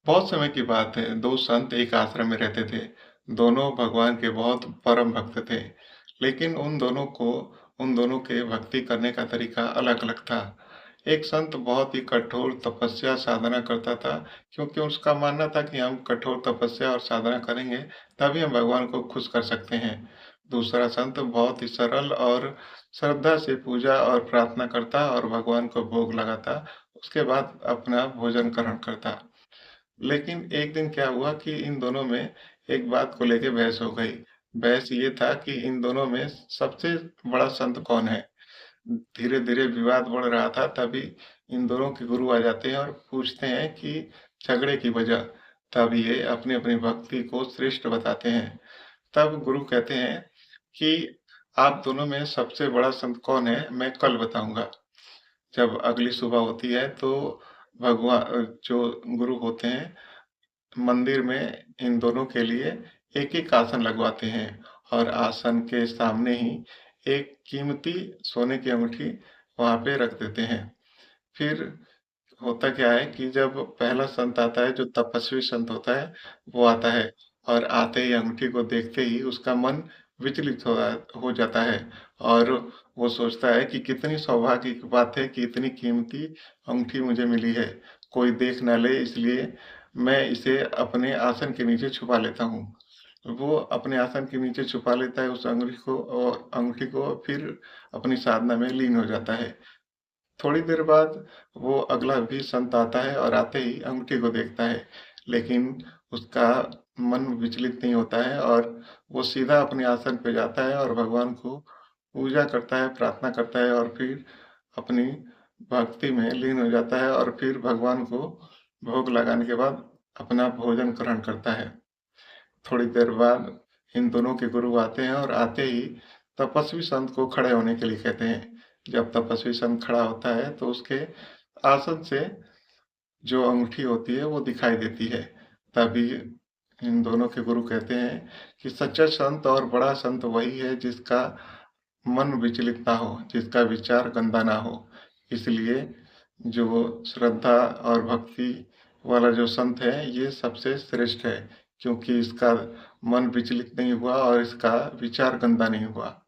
बहुत समय की बात है, 2 संत एक आश्रम में रहते थे। दोनों भगवान के बहुत परम भक्त थे, लेकिन उन दोनों के भक्ति करने का तरीका अलग-अलग था। एक संत बहुत ही कठोर तपस्या साधना करता था, क्योंकि उसका मानना था कि हम कठोर तपस्या और साधना करेंगे, तभी हम भगवान को खुश कर सकते हैं। दूसरा संत बहुत ही सरल और श्रद्धा से पूजा और प्रार्थना करता और भगवान को भोग लगाता, उसके बाद अपना भोजन ग्रहण करता। लेकिन एक दिन क्या हुआ कि इन दोनों में एक बात को लेके बहस हो गई। बहस ये था कि इन दोनों में सबसे बड़ा संत कौन है? धीरे-धीरे विवाद बढ़ रहा था, तभी इन दोनों के गुरु आ जाते हैं और पूछते हैं कि झगड़े की वजह। तब ये अपनी-अपनी भक्ति को श्रेष्ठ बताते हैं। तब गुरु कहते हैं कि आप दोनों में सबसे बड़ा संत कौन है? मैं कल बताऊँगा। जब अगली सुबह होती है तो जो गुरु होते हैं मंदिर में इन दोनों के लिए एक-एक आसन लगवाते हैं और आसन के सामने ही एक कीमती सोने की अंगूठी वहाँ पे रख देते हैं। फिर होता क्या है कि जब पहला संत आता है, जो तपस्वी संत होता है, वो आता है और आते ही अंगूठी को देखते ही उसका मन विचलित हो जाता है और वो सोचता है कि कितनी सौभाग्य की बात है कि इतनी कीमती अंगूठी मुझे मिली है। कोई देख ना ले, इसलिए मैं इसे अपने आसन के नीचे छुपा लेता हूँ। वो अपने आसन के नीचे छुपा लेता है उस अंगूठी को और अंगूठी को फिर अपनी साधना में लीन हो जाता है। थोड़ी देर बाद वो अगला भी संत आता है और आते ही अंगूठी को देखता है, लेकिन उसका मन विचलित नहीं होता है और वो सीधा अपने आसन पे जाता है और भगवान को पूजा करता है, प्रार्थना करता है और फिर अपनी भक्ति में लीन हो जाता है और फिर भगवान को भोग लगाने के बाद अपना भोजन ग्रहण करता है। थोड़ी देर बाद इन दोनों के गुरु आते हैं और आते ही तपस्वी संत को खड़े होने के लिए कहते हैं। जब तपस्वी संत खड़ा होता है तो उसके आसन से जो अंगूठी होती है वो दिखाई देती है। तभी इन दोनों के गुरु कहते हैं कि सच्चा संत और बड़ा संत वही है जिसका मन विचलित ना हो, जिसका विचार गंदा ना हो। इसलिए जो श्रद्धा और भक्ति वाला जो संत है, ये सबसे श्रेष्ठ है, क्योंकि इसका मन विचलित नहीं हुआ और इसका विचार गंदा नहीं हुआ।